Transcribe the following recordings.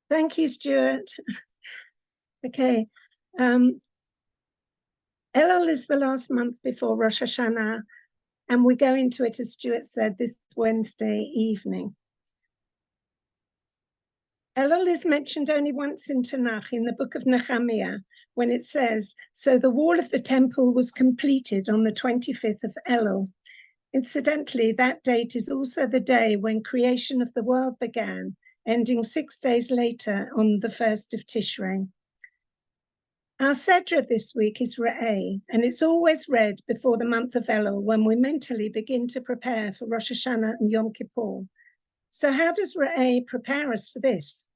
Thank you, Stuart. Okay. Elul is the last month before Rosh Hashanah, and we go into it, as Stuart said, this Wednesday evening. Elul is mentioned only once in Tanakh, in the book of Nehemiah, when it says, "So the wall of the temple was completed on the 25th of Elul." Incidentally, that date is also the day when creation of the world began, ending 6 days later on the 1st of Tishrei. Our Sedra this week is Reeh, and it's always read before the month of Elul when we mentally begin to prepare for Rosh Hashanah and Yom Kippur. So how does Reeh prepare us for this?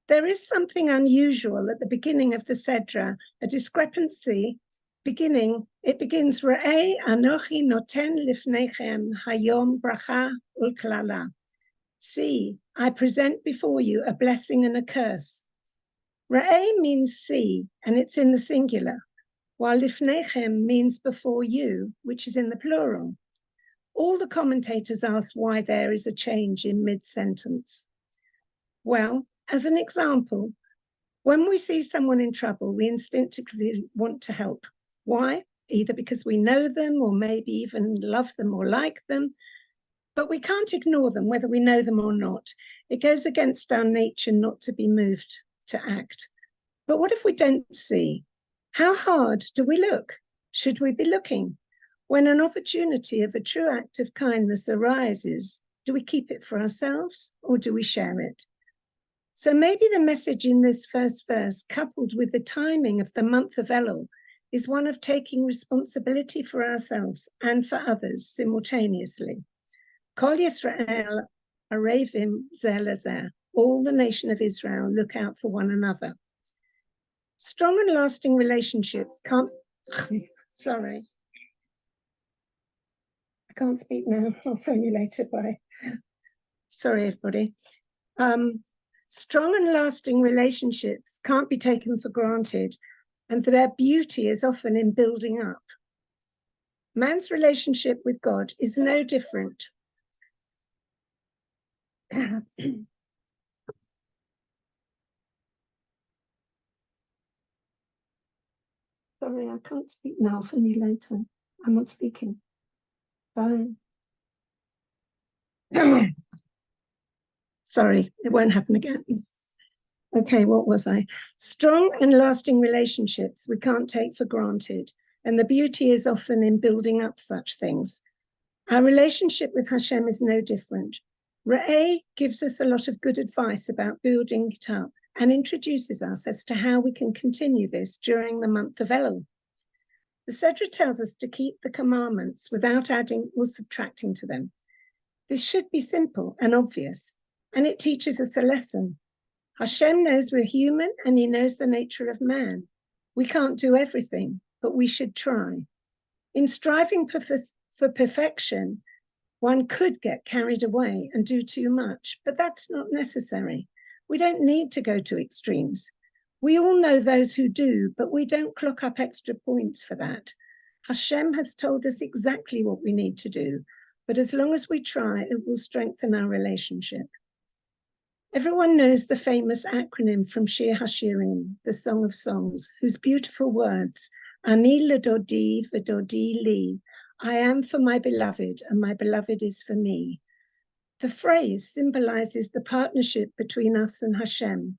There is something unusual at the beginning of the Sedra, a discrepancy. It begins, Reeh anochi noten lifnechem hayom bracha ulklala. See, I present before you a blessing and a curse. Reeh means see, and it's in the singular, while lifnechem means before you, which is in the plural. All the commentators ask why there is a change in mid-sentence. Well, as an example, when we see someone in trouble, we instinctively want to help. Why? Either because we know them or maybe even love them or like them, but we can't ignore them whether we know them or not. It goes against our nature not to be moved to act. But what if we don't see? How hard do we look? Should we be looking? When an opportunity of a true act of kindness arises, do we keep it for ourselves or do we share it? So maybe the message in this first verse, coupled with the timing of the month of Elul, is one of taking responsibility for ourselves and for others simultaneously. Kol Yisrael arevim zeh lezeh. All the nation of Israel look out for one another. Strong and lasting relationships can't... Sorry. I can't speak now. I'll phone you later. Bye. Sorry, everybody. Strong and lasting relationships can't be taken for granted, and their beauty is often in building up. Man's relationship with God is no different. Sorry, I can't speak now. I'll phone you later. I'm not speaking. Bye. Sorry, it won't happen again. Okay, what was I? Strong and lasting relationships we can't take for granted, and the beauty is often in building up such things. Our relationship with Hashem is no different. Reeh gives us a lot of good advice about building it up and introduces us as to how we can continue this during the month of Elul. The Sedra tells us to keep the commandments without adding or subtracting to them. This should be simple and obvious, and it teaches us a lesson. Hashem knows we're human and he knows the nature of man. We can't do everything, but we should try. In striving for perfection, one could get carried away and do too much, but that's not necessary. We don't need to go to extremes. We all know those who do, but we don't clock up extra points for that. Hashem has told us exactly what we need to do, but as long as we try, it will strengthen our relationship. Everyone knows the famous acronym from Shir HaShirim, the Song of Songs, whose beautiful words, Ani ledodi v'dodi li, I am for my beloved and my beloved is for me. The phrase symbolizes the partnership between us and Hashem.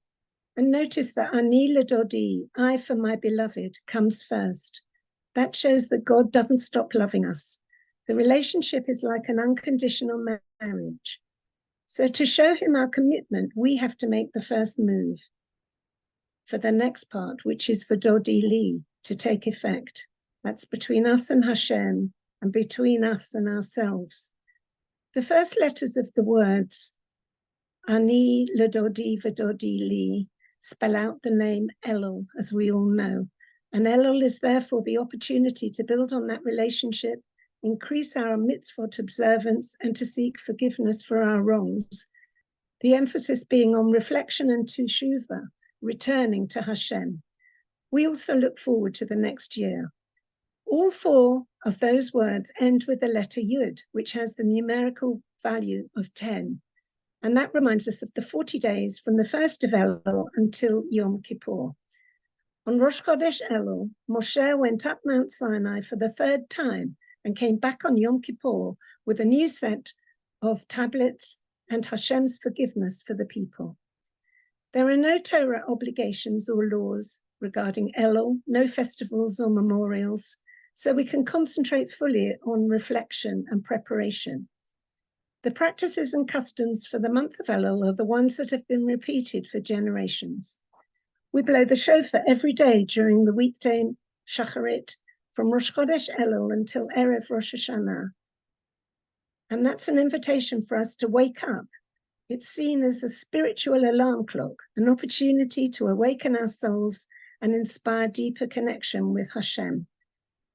And notice that Ani ledodi, I for my beloved, comes first. That shows that God doesn't stop loving us. The relationship is like an unconditional marriage. So to show him our commitment, we have to make the first move for the next part, which is v'dodi li, to take effect. That's between us and Hashem and between us and ourselves. The first letters of the words Ani ledodi v'dodi li spell out the name Elul, as we all know. And Elul is therefore the opportunity to build on that relationship, increase our mitzvot observance, and to seek forgiveness for our wrongs. The emphasis being on reflection and teshuvah, returning to Hashem. We also look forward to the next year. All four of those words end with the letter Yud, which has the numerical value of 10. And that reminds us of the 40 days from the 1st of Elul until Yom Kippur. On Rosh Chodesh Elul, Moshe went up Mount Sinai for the 3rd time and came back on Yom Kippur with a new set of tablets and Hashem's forgiveness for the people. There are no Torah obligations or laws regarding Elul, no festivals or memorials, so we can concentrate fully on reflection and preparation. The practices and customs for the month of Elul are the ones that have been repeated for generations. We blow the shofar every day during the weekday Shacharit, from Rosh Chodesh Elul until Erev Rosh Hashanah. And that's an invitation for us to wake up. It's seen as a spiritual alarm clock, an opportunity to awaken our souls and inspire deeper connection with Hashem.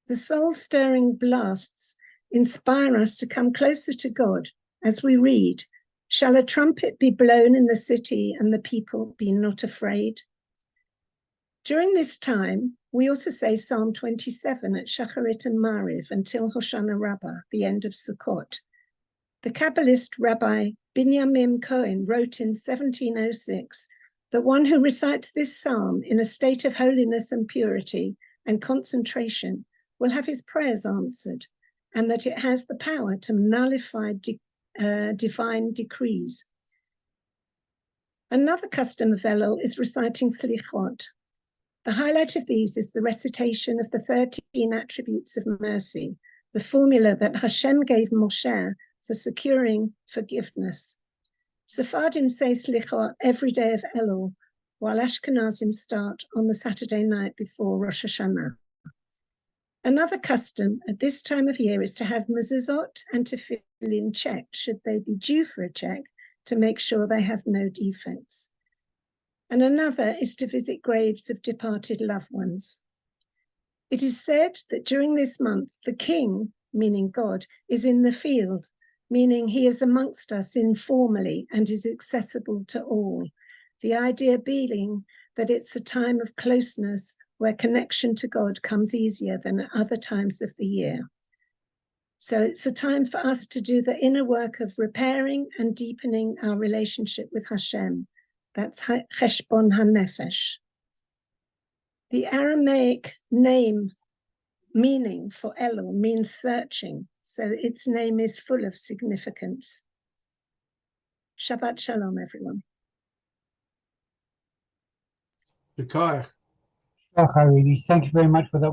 The soul-stirring blasts inspire us to come closer to God as we read, "Shall a trumpet be blown in the city and the people be not afraid?" During this time, we also say Psalm 27 at Shacharit and Mariv until Hoshana Rabbah, the end of Sukkot. The Kabbalist Rabbi Binyamin Cohen wrote in 1706 that one who recites this psalm in a state of holiness and purity and concentration will have his prayers answered, and that it has the power to nullify divine decrees. Another custom of Elul is reciting Slichot. The highlight of these is the recitation of the 13 attributes of mercy, the formula that Hashem gave Moshe for securing forgiveness. Sephardim say Slichot every day of Elul, while Ashkenazim start on the Saturday night before Rosh Hashanah. Another custom at this time of year is to have mezuzot and tefillin checked, should they be due for a check, to make sure they have no defects. And another is to visit graves of departed loved ones. It is said that during this month, the king, meaning God, is in the field, meaning he is amongst us informally and is accessible to all. The idea being that it's a time of closeness where connection to God comes easier than at other times of the year. So it's a time for us to do the inner work of repairing and deepening our relationship with Hashem. That's Cheshbon HaNefesh. The Aramaic meaning for Elul means searching, so its name is full of significance. Shabbat Shalom, everyone. Irene, thank you very much for that